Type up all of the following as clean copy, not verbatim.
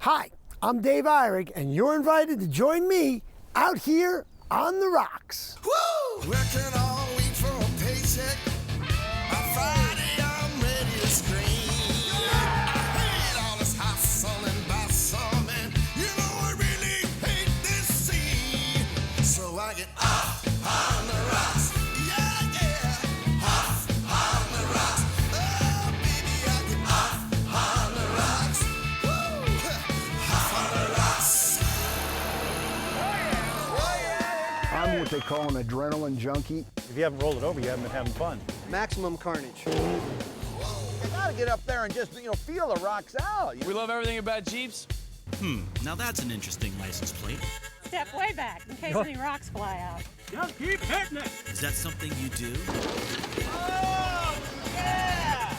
Hi, I'm Dave Eyrig, and you're invited to join me out here on the rocks. Woo! Working all week for a paycheck. On Friday, I'm ready to scream. I hate all this hustling by some, and you know I really hate this scene. So I get off on the rocks. Yeah, yeah. Off on the rocks. Oh, baby, I get off on the rocks. Woo! Off on the rocks. I'm what they call an adrenaline junkie. If you haven't rolled it over, you haven't been having fun. Maximum carnage. You gotta get up there and just, feel the rocks out. We love everything about Jeeps. Now that's an interesting license plate. Step way back in case any rocks fly out. Just keep hitting it. Is that something you do? Oh, yeah!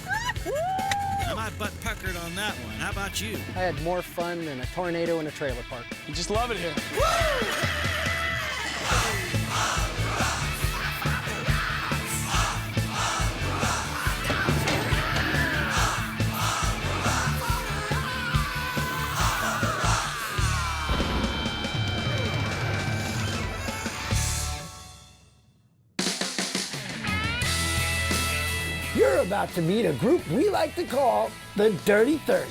Now my butt puckered on that one. How about you? I had more fun than a tornado in a trailer park. You just love it here. You're about to meet a group we like to call the Dirty 30.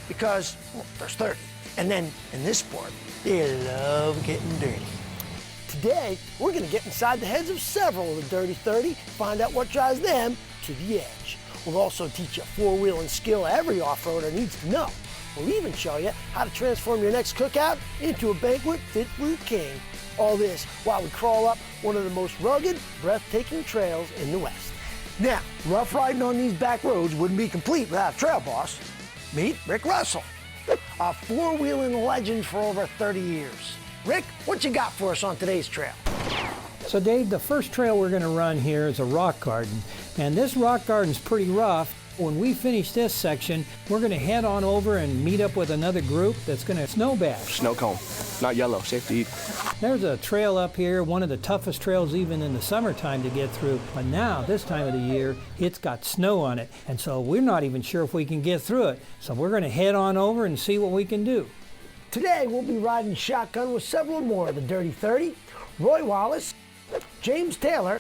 Because, well, there's 30. And then, in this sport, they love getting dirty. Today, we're going to get inside the heads of several of the Dirty 30, find out what drives them to the edge. We'll also teach you a four-wheeling skill every off-roader needs to know. We'll even show you how to transform your next cookout into a banquet fit for a king. All this while we crawl up one of the most rugged, breathtaking trails in the West. Now, rough riding on these back roads wouldn't be complete without a trail boss. Meet Rick Russell, a four-wheeling legend for over 30 years. Rick, what you got for us on today's trail? So Dave, the first trail we're going to run here is a rock garden. And this rock garden's pretty rough. When we finish this section, we're going to head on over and meet up with another group that's going to snow bash. Snow cone, not yellow, safe to eat. There's a trail up here, one of the toughest trails even in the summertime to get through. But now, this time of the year, it's got snow on it. And so we're not even sure if we can get through it. So we're going to head on over and see what we can do. Today, we'll be riding shotgun with several more of the Dirty 30, Roy Wallace, James Taylor,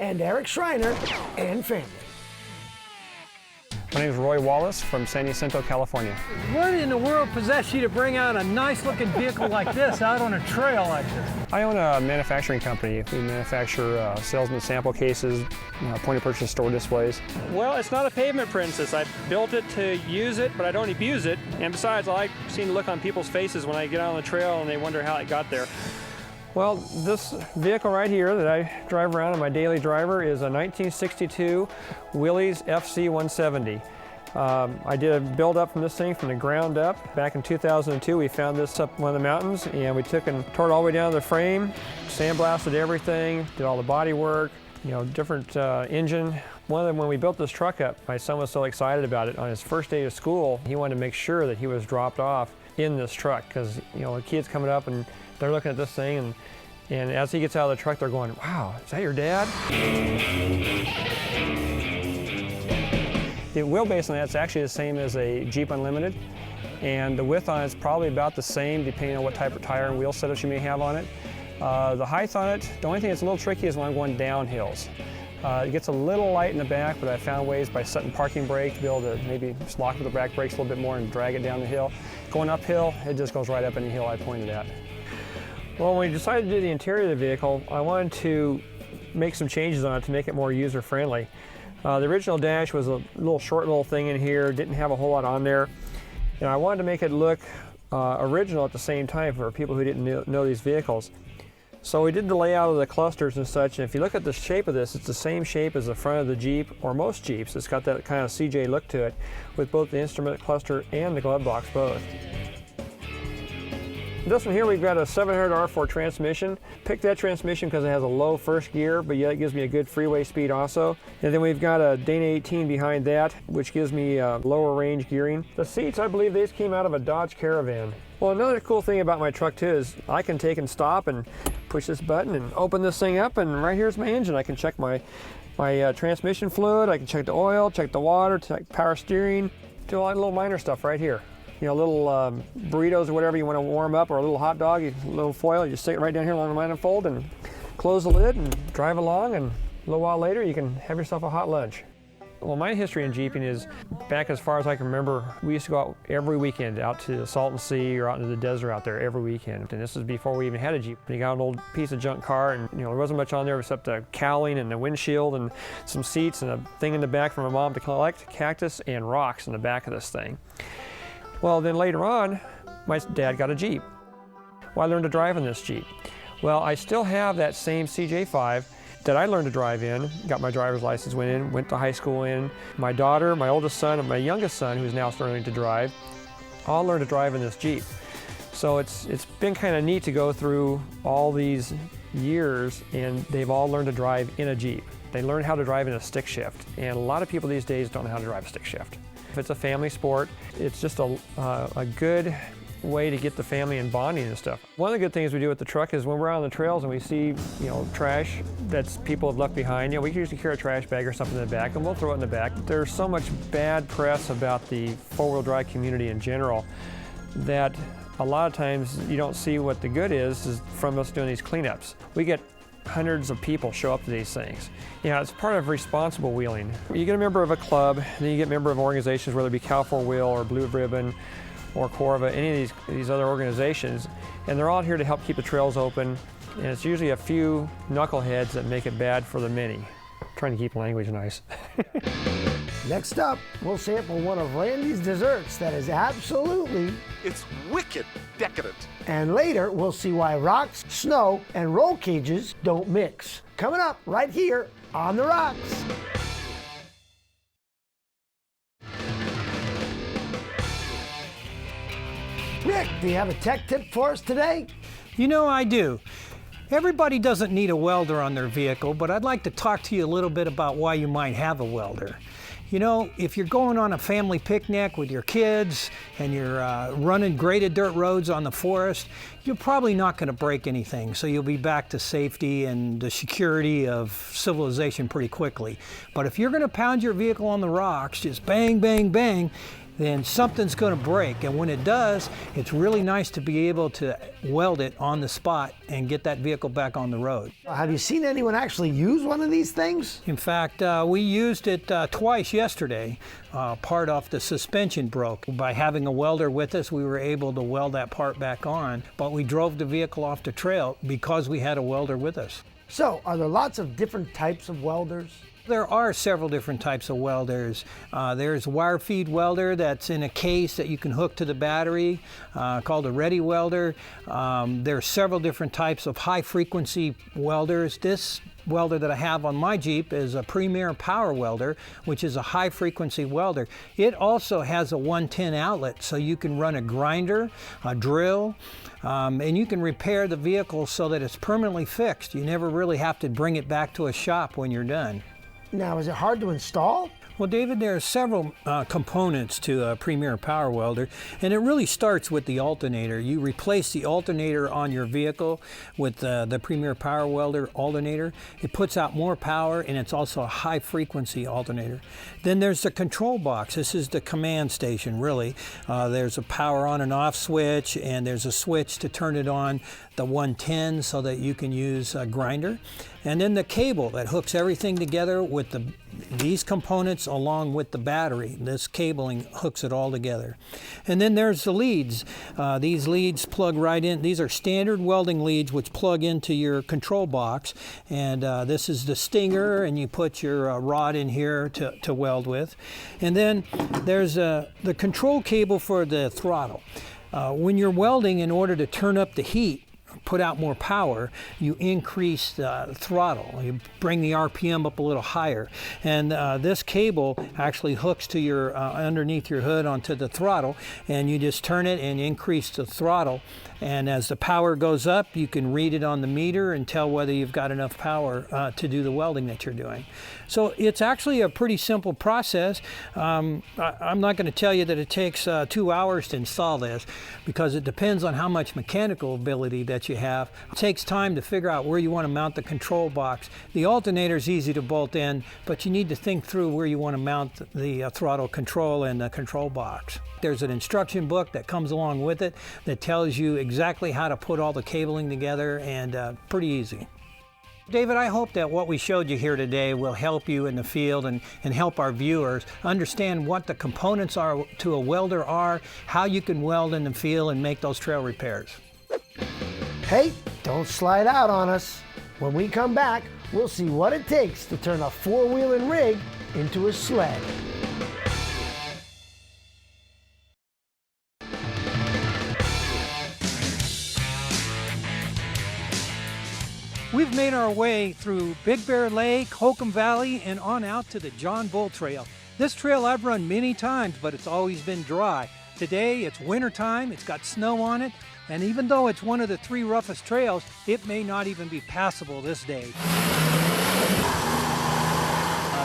and Eric Schreiner, and family. My name is Roy Wallace from San Jacinto, California. What in the world possessed you to bring out a nice-looking vehicle like this out on a trail like this? I own a manufacturing company. We manufacture salesman sample cases, point-of-purchase store displays. Well, it's not a pavement princess. I built it to use it, but I don't abuse it. And besides, I like seeing the look on people's faces when I get out on the trail and they wonder how it got there. Well, this vehicle right here that I drive around in my daily driver is a 1962 Willys FC170. I did a build up from this thing from the ground up. Back in 2002, we found this up one of the mountains, and we took and tore it all the way down to the frame, sandblasted everything, did all the body work, different engine. One of them, when we built this truck up, my son was so excited about it. On his first day of school, he wanted to make sure that he was dropped off in this truck because, the kids coming up and they're looking at this thing, and as he gets out of the truck, they're going, "Wow, is that your dad?" The wheelbase on that's actually the same as a Jeep Unlimited, and the width on it's probably about the same depending on what type of tire and wheel setups you may have on it. The height on it, the only thing that's a little tricky is when I'm going down hills. It gets a little light in the back, but I found ways by setting parking brake to be able to maybe just lock with the back brakes a little bit more and drag it down the hill. Going uphill, it just goes right up any hill I pointed at. Well, when we decided to do the interior of the vehicle, I wanted to make some changes on it to make it more user-friendly. The original dash was a short little thing in here, didn't have a whole lot on there. And I wanted to make it look original at the same time for people who didn't know these vehicles. So we did the layout of the clusters and such, and if you look at the shape of this, it's the same shape as the front of the Jeep, or most Jeeps. It's got that kind of CJ look to it, with both the instrument cluster and the glove box both. This one here, we've got a 700 R4 transmission. Picked that transmission because it has a low first gear, but yet it gives me a good freeway speed also. And then we've got a Dana 18 behind that, which gives me lower range gearing. The seats, I believe these came out of a Dodge Caravan. Well, another cool thing about my truck too is I can take and stop and push this button and open this thing up, and right here's my engine. I can check my transmission fluid, I can check the oil, check the water, check power steering. Do a lot of little minor stuff right here. You know, little burritos or whatever you want to warm up, or a little hot dog, a little foil, you just stick it right down here along the manifold and close the lid and drive along, and a little while later you can have yourself a hot lunch. Well, my history in Jeeping is back as far as I can remember. We used to go out every weekend out to the Salton Sea or out into the desert out there every weekend. And this was before we even had a Jeep. You got an old piece of junk car, and there wasn't much on there except a cowling and a windshield and some seats and a thing in the back for my mom to collect cactus and rocks in the back of this thing. Well, then later on, my dad got a Jeep. Well, I learned to drive in this Jeep. Well, I still have that same CJ5 that I learned to drive in, got my driver's license, went to high school in. My daughter, my oldest son, and my youngest son, who's now learning to drive, all learned to drive in this Jeep. So it's been kind of neat to go through all these years, and they've all learned to drive in a Jeep. They learn how to drive in a stick shift, and a lot of people these days don't know how to drive a stick shift. If it's a family sport, it's just a good way to get the family and bonding and stuff. One of the good things we do with the truck is when we're out on the trails and we see, trash that's people have left behind, we can usually carry a trash bag or something in the back, and we'll throw it in the back. There's so much bad press about the four-wheel drive community in general that a lot of times you don't see what the good is from us doing these cleanups. We get hundreds of people show up to these things. It's part of responsible wheeling. You get a member of a club, then you get a member of organizations, whether it be Cal 4 Wheel or Blue Ribbon or Corva, any of these other organizations, and they're all here to help keep the trails open, and it's usually a few knuckleheads that make it bad for the many. I'm trying to keep language nice. Next up, we'll sample one of Randy's desserts that is absolutely... It's wicked decadent. And later, we'll see why rocks, snow, and roll cages don't mix. Coming up right here on The Rocks. Rick, do you have a tech tip for us today? I do. Everybody doesn't need a welder on their vehicle, but I'd like to talk to you a little bit about why you might have a welder. If you're going on a family picnic with your kids and you're running graded dirt roads on the forest, you're probably not going to break anything, so you'll be back to safety and the security of civilization pretty quickly. But if you're going to pound your vehicle on the rocks, just bang, bang, bang, then something's going to break, and when it does, it's really nice to be able to weld it on the spot and get that vehicle back on the road. Have you seen anyone actually use one of these things? In fact, we used it twice yesterday. Part of the suspension broke. By having a welder with us, we were able to weld that part back on, but we drove the vehicle off the trail because we had a welder with us. So, are there lots of different types of welders? There are several different types of welders. There's wire feed welder that's in a case that you can hook to the battery, called a ready welder. There are several different types of high frequency welders. This welder that I have on my Jeep is a Premier Power Welder, which is a high frequency welder. It also has a 110 outlet, so you can run a grinder, a drill, and you can repair the vehicle so that it's permanently fixed. You never really have to bring it back to a shop when you're done. Now, is it hard to install? Well, David, there are several components to a Premier Power Welder, and it really starts with the alternator. You replace the alternator on your vehicle with the Premier Power Welder alternator. It puts out more power, and it's also a high frequency alternator. Then there's the control box. This is the command station, really. There's a power on and off switch, and there's a switch to turn it on the 110 so that you can use a grinder. And then the cable that hooks everything together with these components along with the battery. This cabling hooks it all together. And then there's the leads. These leads plug right in. These are standard welding leads which plug into your control box. And this is the stinger, and you put your rod in here to weld with. And then there's the control cable for the throttle. When you're welding, in order to turn up the heat, put out more power, you increase the throttle. You bring the RPM up a little higher. And this cable actually hooks to your underneath your hood onto the throttle, and you just turn it and increase the throttle. And as the power goes up, you can read it on the meter and tell whether you've got enough power to do the welding that you're doing. So it's actually a pretty simple process. I'm not going to tell you that it takes 2 hours to install this, because it depends on how much mechanical ability that you you have. It takes time to figure out where you want to mount the control box. The alternator is easy to bolt in, but you need to think through where you want to mount the throttle control and the control box. There's an instruction book that comes along with it that tells you exactly how to put all the cabling together, and pretty easy. David, I hope that what we showed you here today will help you in the field and help our viewers understand what the components are to a welder are, how you can weld in the field and make those trail repairs. Hey, don't slide out on us. When we come back, we'll see what it takes to turn a four-wheeling rig into a sled. We've made our way through Big Bear Lake, Holcomb Valley, and on out to the John Bull Trail. This trail I've run many times, but it's always been dry. Today it's winter time, it's got snow on it, and even though it's one of the 3 roughest trails, it may not even be passable this day.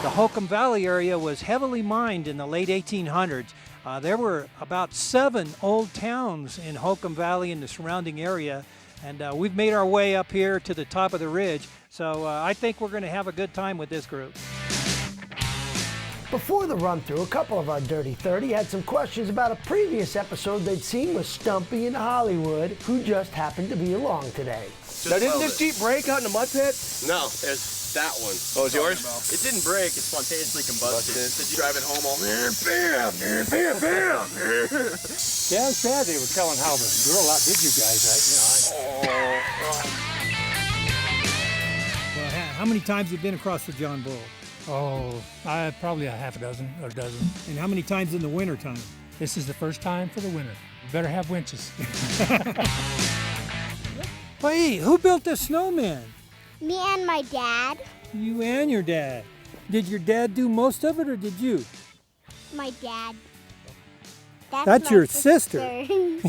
The Holcomb Valley area was heavily mined in the late 1800s. There were about 7 old towns in Holcomb Valley and the surrounding area. And we've made our way up here to the top of the ridge, so I think we're going to have a good time with this group. Before the run-through, a couple of our Dirty 30 had some questions about a previous episode they'd seen with Stumpy in Hollywood, who just happened to be along today. Now, didn't this Jeep break out in the mud pit? No, it's that one. Oh, it's yours? It didn't break, it spontaneously combusted. Did you drive it home all Yeah, it's bad they were telling how the girl outdid you guys, right? Well, how many times have you been across the John Bull? Oh, probably a half a dozen or a dozen. And how many times in the winter time? This is the first time for the winter. You better have winches. Hey, who built this snowman? Me and my dad. You and your dad. Did your dad do most of it, or did you? My dad. That's my your sister.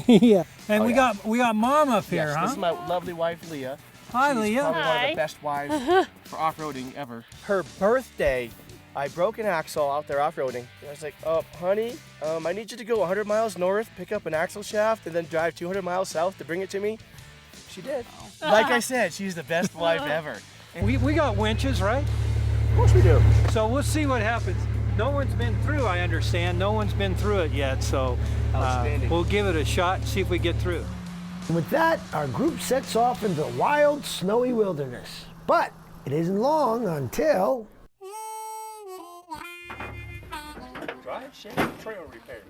Yeah. And we got Mom up here, Yes, huh? This is my lovely wife, Leah. Hi, She's Leah. probably one of the best wives for off-roading ever. Her birthday, I broke an axle out there off-roading. I was like, honey, I need you to go 100 miles north, pick up an axle shaft, and then drive 200 miles south to bring it to me. She did. Like I said, she's the best wife ever. We got winches, right? Of course we do. So we'll see what happens. No one's been through, I understand. No one's been through it yet, so we'll give it a shot and see if we get through. And with that, our group sets off into the wild, snowy wilderness. But it isn't long until... Drive shaft trail repair.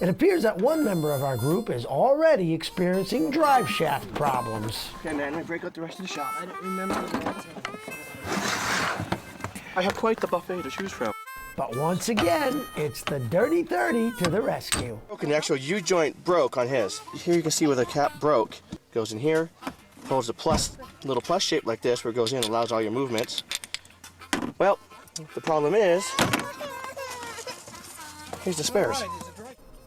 It appears that one member of our group is already experiencing drive shaft problems. Okay, man, let me break out the rest of the shop. I don't remember that. I have quite the buffet to choose from. But once again, it's the Dirty 30 to the rescue. Okay, the actual U-joint broke on his. Here you can see where the cap broke. Goes in here, holds a little plus shape like this where it goes in and allows all your movements. Well, the problem is, here's the spares.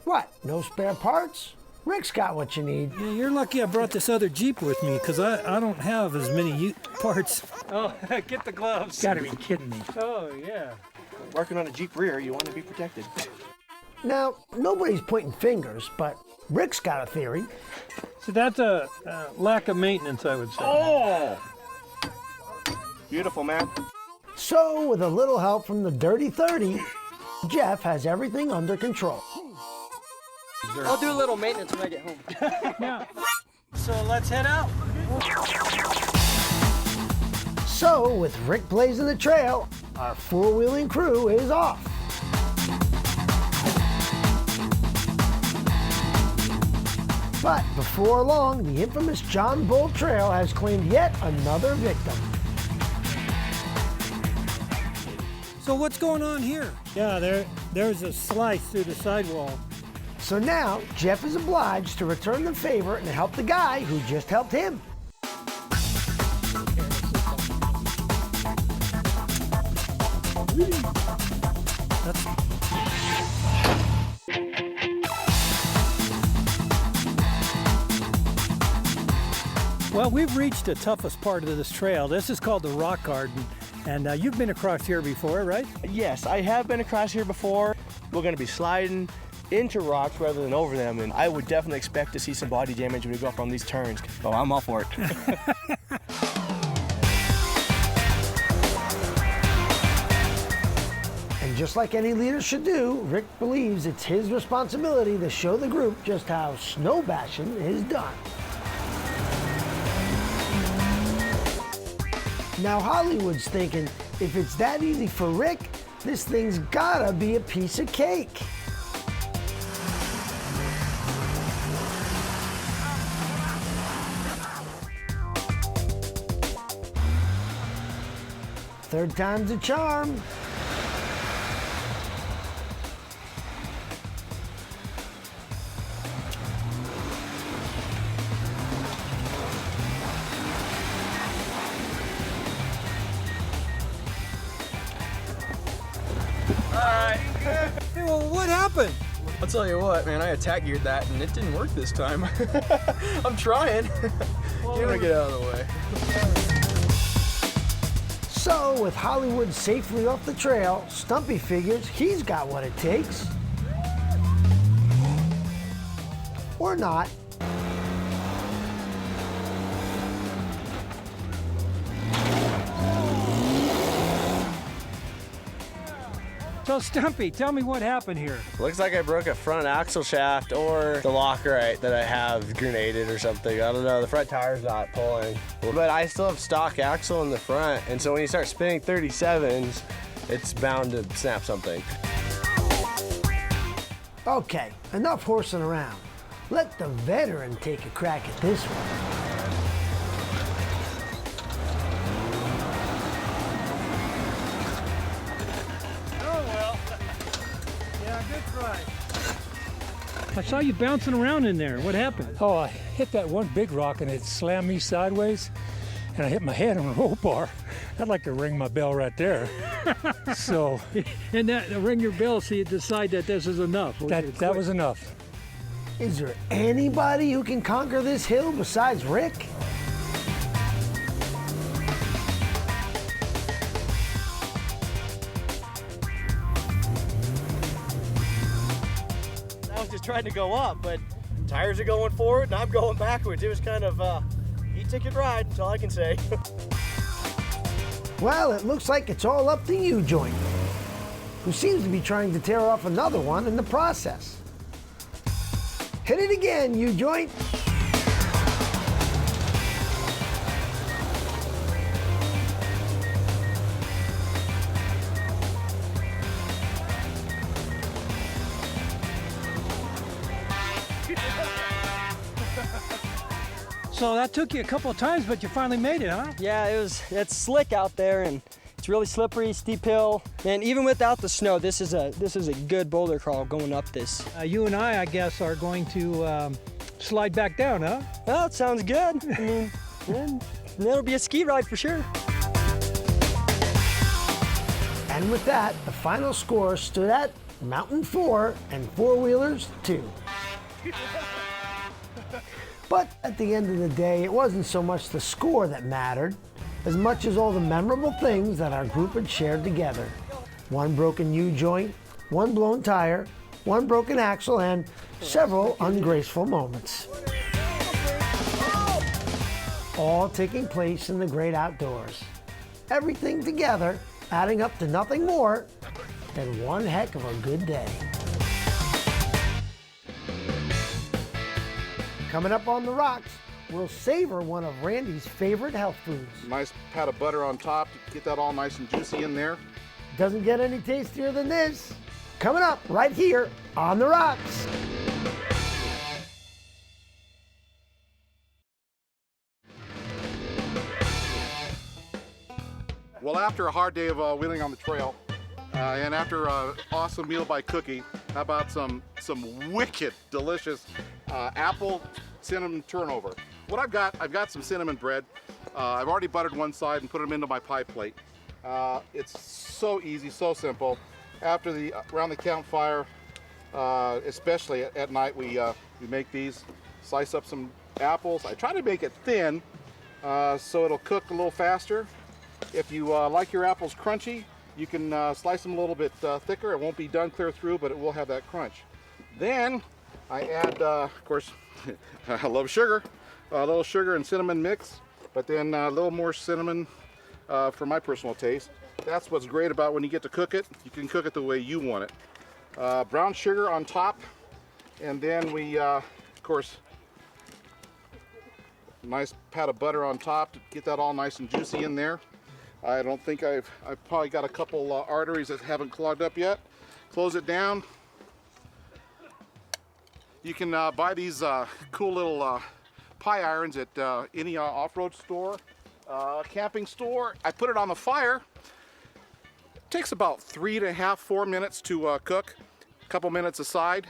What, no spare parts? Rick's got what you need. Yeah, you're lucky I brought this other Jeep with me, because I don't have as many parts. Oh, get the gloves. Gotta be kidding me. Oh, yeah. Working on a Jeep rear, you want to be protected. Now, nobody's pointing fingers, but Rick's got a theory. So that's a lack of maintenance, I would say. Oh! Beautiful, man. So, with a little help from the Dirty 30, Jeff has everything under control. I'll do a little maintenance when I get home. Yeah. So let's head out. So, with Rick blazing the trail, our four-wheeling crew is off. But before long, the infamous John Bull Trail has claimed yet another victim. So what's going on here? Yeah, there's a slice through the sidewall. So now, Jeff is obliged to return the favor and help the guy who just helped him. Well, we've reached the toughest part of this trail. This is called the Rock Garden, and you've been across here before, right? Yes, I have been across here before. We're going to be sliding, into rocks rather than over them, and I would definitely expect to see some body damage when we go up on these turns. Oh, I'm all for it. And just like any leader should do, Rick believes it's his responsibility to show the group just how snow bashing is done. Now Hollywood's thinking, if it's that easy for Rick, this thing's gotta be a piece of cake. Third time's a charm. Hey, well, what happened? I'll tell you what, man, I attack geared that and it didn't work this time. I'm trying. You're gonna get out of the way. So, with Hollywood safely off the trail, Stumpy figures he's got what it takes. Or not. So, Stumpy, tell me what happened here. Looks like I broke a front axle shaft or the lockerite that I have grenaded or something. I don't know, the front tire's not pulling. But I still have stock axle in the front, and so when you start spinning 37s, it's bound to snap something. Okay, enough horsing around. Let the veteran take a crack at this one. I saw you bouncing around in there. What happened? Oh, I hit that one big rock and it slammed me sideways, and I hit my head on a roll bar. I'd like to ring my bell right there. So, and that ring your bell so you decide that this is enough. that was enough. Is there anybody who can conquer this hill besides Rick? I was just trying to go up, but tires are going forward and I'm going backwards. It was kind of e-ticket ride, that's all I can say. Well, it looks like it's all up to you, Joint, who seems to be trying to tear off another one in the process. Hit it again, you Joint. So that took you a couple of times, but you finally made it, huh? Yeah, it's slick out there and it's really slippery, steep hill. And even without the snow, this is a good boulder crawl going up this. You and I guess, are going to slide back down, huh? Well, it sounds good. I mean, and it'll be a ski ride for sure. And with that, the final score stood at Mountain 4 and four-wheelers 2. But at the end of the day, it wasn't so much the score that mattered, as much as all the memorable things that our group had shared together. One broken U-joint, one blown tire, one broken axle, and several ungraceful moments. All taking place in the great outdoors. Everything together, adding up to nothing more than one heck of a good day. Coming up on the rocks, we'll savor one of Randy's favorite health foods. Nice pat of butter on top to get that all nice and juicy in there. Doesn't get any tastier than this. Coming up right here on the rocks. Well, after a hard day of wheeling on the trail, and after an awesome meal by Cookie, how about some wicked delicious apple cinnamon turnover. What I've got some cinnamon bread. I've already buttered one side and put them into my pie plate. It's so easy, so simple. After around the campfire, especially at night, we make these. Slice up some apples. I try to make it thin so it'll cook a little faster. If you like your apples crunchy, you can slice them a little bit thicker. It won't be done clear through, but it will have that crunch. Then I add, of course, I love sugar, a little sugar and cinnamon mix, but then a little more cinnamon for my personal taste. That's what's great about when you get to cook it. You can cook it the way you want it. Brown sugar on top, and then we, of course, nice pat of butter on top to get that all nice and juicy in there. I don't think I've probably got a couple arteries that haven't clogged up yet. Close it down. You can buy these cool little pie irons at any off-road store, camping store. I put it on the fire. It takes about 3.5 to 4 minutes to cook, a couple minutes aside.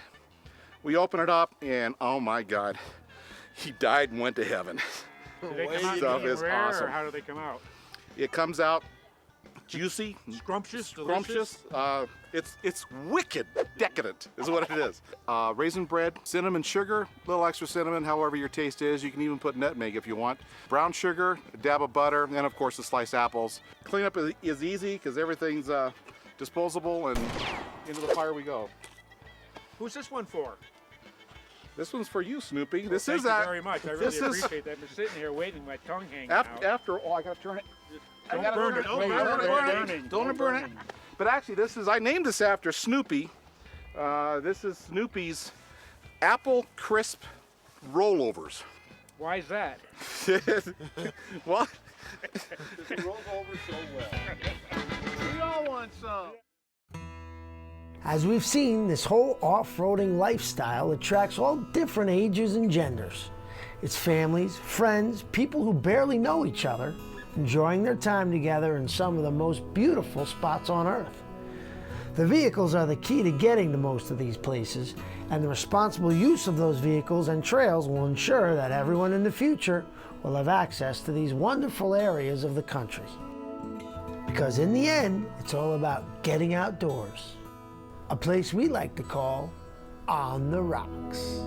We open it up and oh my God, he died and went to heaven. Do they come out Stuff is rare, awesome. Or how do they come out? It comes out juicy, scrumptious, scrumptious. It's wicked decadent is what it is. Raisin bread, cinnamon sugar, a little extra cinnamon, however your taste is. You can even put nutmeg if you want. Brown sugar, a dab of butter, and then of course the sliced apples. Cleanup is easy because everything's disposable, and into the fire we go. Who's this one for? This one's for you, Snoopy. Well, this thank is you very much. I really this appreciate that. I've been sitting here waiting, my tongue hanging out. After all, I gotta turn it. Don't burn it. Don't burn it. But actually, I named this after Snoopy. This is Snoopy's Apple Crisp Rollovers. Why is that? What? It rolls over so well. We all want some. As we've seen, this whole off-roading lifestyle attracts all different ages and genders. It's families, friends, people who barely know each other, enjoying their time together in some of the most beautiful spots on Earth. The vehicles are the key to getting to most of these places, and the responsible use of those vehicles and trails will ensure that everyone in the future will have access to these wonderful areas of the country. Because in the end, it's all about getting outdoors. A place we like to call On the Rocks.